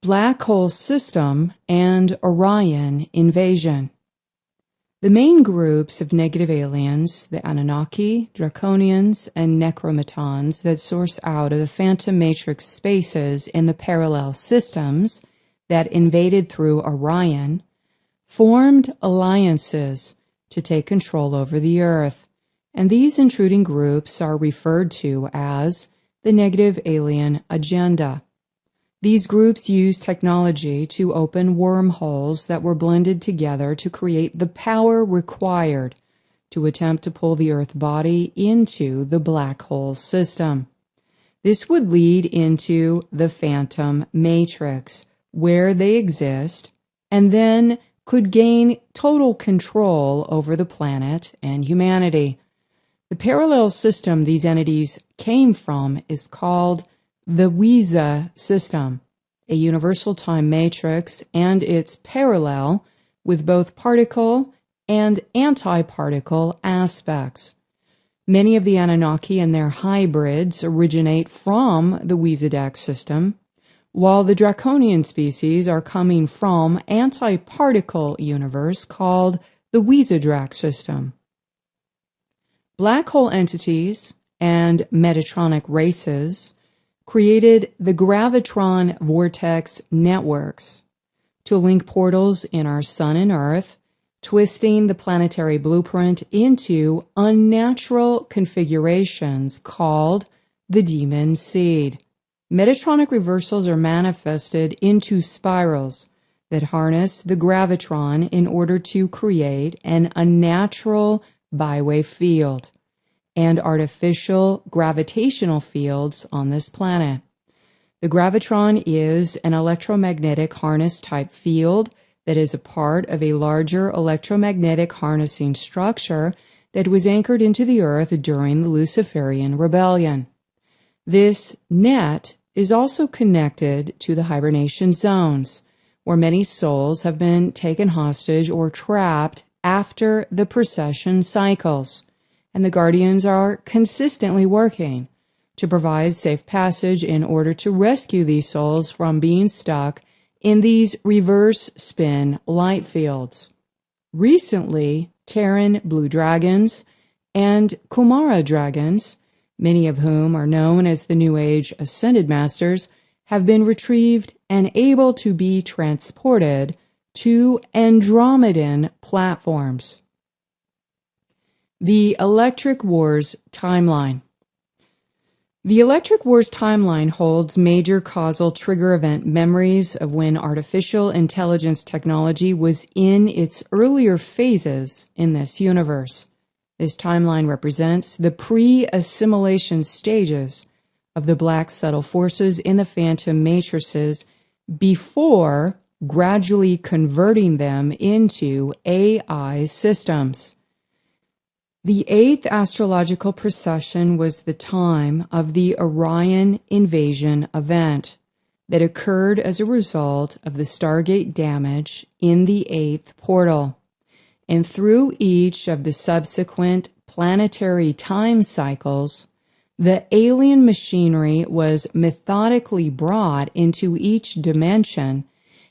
Black hole system and Orion invasion. The main groups of negative aliens, the Anunnaki, Draconians, and Necromatons that source out of the phantom matrix spaces in the parallel systems that invaded through Orion, formed alliances to take control over the Earth, and these intruding groups are referred to as the negative alien agenda. These groups use technology to open wormholes that were blended together to create the power required to attempt to pull the Earth body into the black hole system. This would lead into the phantom matrix, where they exist, and then could gain total control over the planet and humanity. The parallel system these entities came from is called the Wiesa system, a universal time matrix and its parallel with both particle and antiparticle aspects. Many of the Anunnaki and their hybrids originate from the Wiesa system, while the Draconian species are coming from antiparticle universe called the Wiesa system. Black hole entities and Metatronic races created the Gravitron vortex networks to link portals in our Sun and Earth, twisting the planetary blueprint into unnatural configurations called the demon seed. Metatronic reversals are manifested into spirals that harness the Gravitron in order to create an unnatural byway field and artificial gravitational fields on this planet. The Gravitron is an electromagnetic harness type field that is a part of a larger electromagnetic harnessing structure that was anchored into the Earth during the Luciferian rebellion. This net is also connected to the hibernation zones, where many souls have been taken hostage or trapped after the precession cycles, and the Guardians are consistently working to provide safe passage in order to rescue these souls from being stuck in these reverse spin light fields. Recently, Terran blue dragons and Kumara dragons, many of whom are known as the New Age Ascended Masters, have been retrieved and able to be transported to Andromedan platforms. The Electric Wars Timeline. The Electric Wars Timeline holds major causal trigger event memories of when artificial intelligence technology was in its earlier phases in this universe. This timeline represents the pre-assimilation stages of the black subtle forces in the phantom matrices before gradually converting them into AI systems. The 8th astrological precession was the time of the Orion invasion event that occurred as a result of the Stargate damage in the 8th portal. And through each of the subsequent planetary time cycles, the alien machinery was methodically brought into each dimension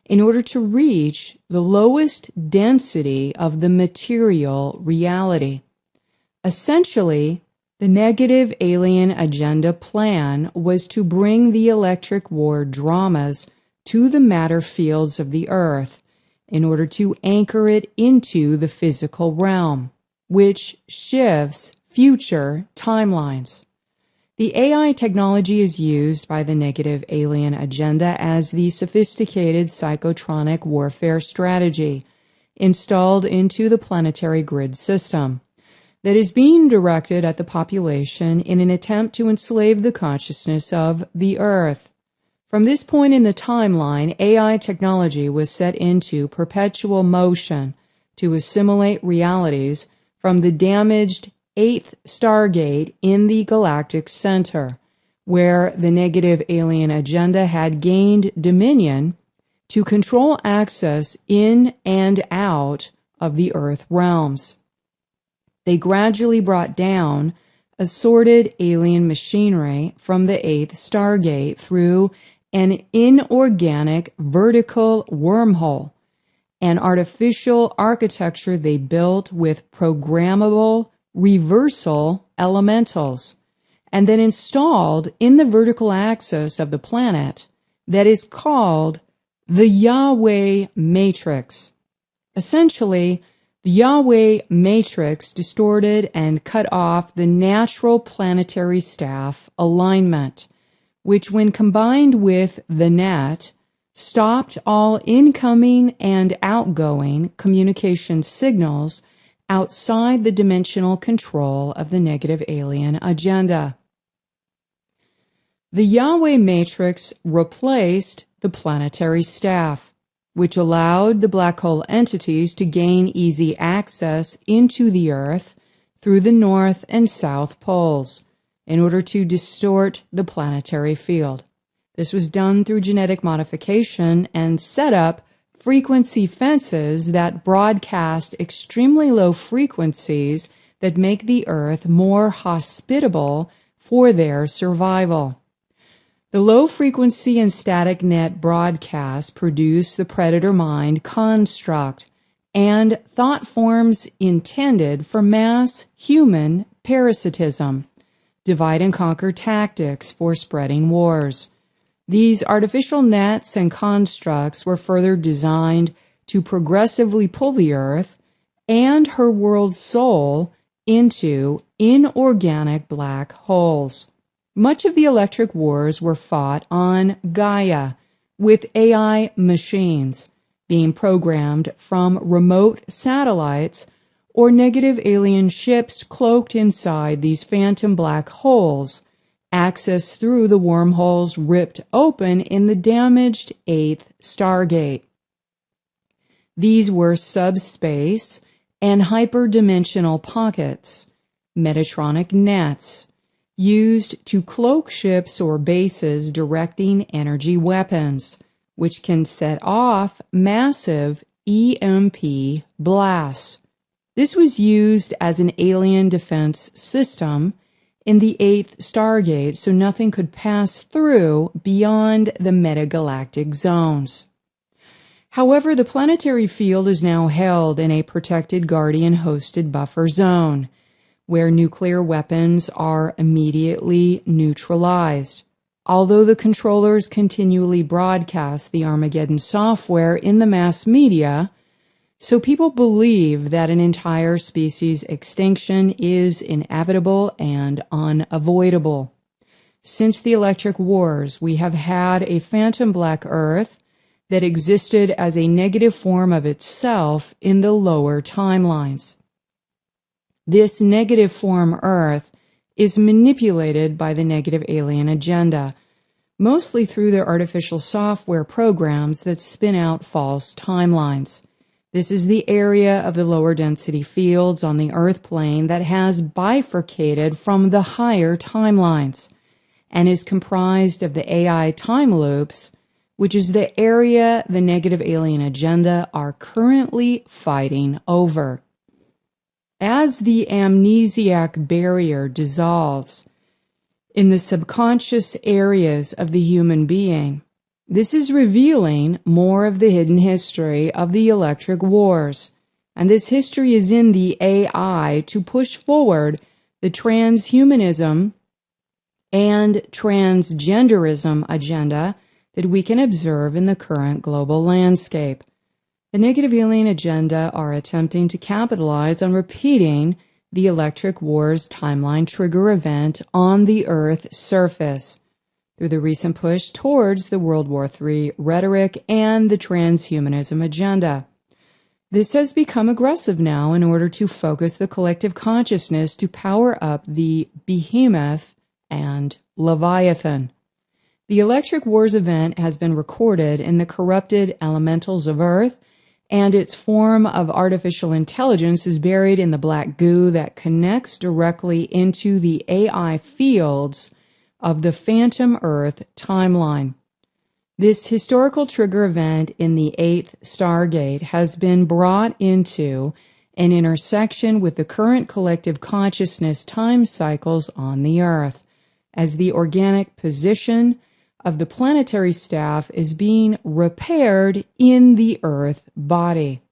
in order to reach the lowest density of the material reality. Essentially, the negative alien agenda plan was to bring the electric war dramas to the matter fields of the Earth in order to anchor it into the physical realm, which shifts future timelines. The AI technology is used by the negative alien agenda as the sophisticated psychotronic warfare strategy installed into the planetary grid system that is being directed at the population in an attempt to enslave the consciousness of the Earth. From this point in the timeline, AI technology was set into perpetual motion to assimilate realities from the damaged 8th Stargate in the galactic center, where the negative alien agenda had gained dominion to control access in and out of the Earth realms. They gradually brought down assorted alien machinery from the 8th Stargate through an inorganic vertical wormhole, an artificial architecture they built with programmable reversal elementals, and then installed in the vertical axis of the planet that is called the Yahweh Matrix. Essentially, the Yahweh Matrix distorted and cut off the natural planetary staff alignment, which when combined with the net, stopped all incoming and outgoing communication signals outside the dimensional control of the negative alien agenda. The Yahweh Matrix replaced the planetary staff, which allowed the black hole entities to gain easy access into the Earth through the north and south poles in order to distort the planetary field. This was done through genetic modification and set up frequency fences that broadcast extremely low frequencies that make the Earth more hospitable for their survival. The low-frequency and static net broadcasts produce the predator mind construct and thought forms intended for mass human parasitism, divide and conquer tactics for spreading wars. These artificial nets and constructs were further designed to progressively pull the Earth and her world soul into inorganic black holes. Much of the electric wars were fought on Gaia, with AI machines being programmed from remote satellites or negative alien ships cloaked inside these phantom black holes, accessed through the wormholes ripped open in the damaged 8th Stargate. These were subspace and hyperdimensional pockets, Metatronic nets, used to cloak ships or bases directing energy weapons, which can set off massive EMP blasts. This was used as an alien defense system in the 8th Stargate, so nothing could pass through beyond the metagalactic zones. However, the planetary field is now held in a protected Guardian-hosted buffer zone, where nuclear weapons are immediately neutralized. Although the controllers continually broadcast the Armageddon software in the mass media, so people believe that an entire species extinction is inevitable and unavoidable. Since the electric wars, we have had a phantom black Earth that existed as a negative form of itself in the lower timelines. This negative form Earth is manipulated by the negative alien agenda, mostly through their artificial software programs that spin out false timelines. This is the area of the lower density fields on the Earth plane that has bifurcated from the higher timelines and is comprised of the AI time loops, which is the area the negative alien agenda are currently fighting over. As the amnesiac barrier dissolves in the subconscious areas of the human being, this is revealing more of the hidden history of the electric wars, and this history is in the AI to push forward the transhumanism and transgenderism agenda that we can observe in the current global landscape. The negative alien agenda are attempting to capitalize on repeating the electric wars timeline trigger event on the Earth's surface through the recent push towards the World War III rhetoric and the transhumanism agenda. This has become aggressive now in order to focus the collective consciousness to power up the behemoth and Leviathan. The electric wars event has been recorded in the corrupted elementals of Earth, and its form of artificial intelligence is buried in the black goo that connects directly into the AI fields of the Phantom Earth timeline. This historical trigger event in the 8th Stargate has been brought into an intersection with the current collective consciousness time cycles on the Earth, as the organic position of the planetary staff is being repaired in the Earth body.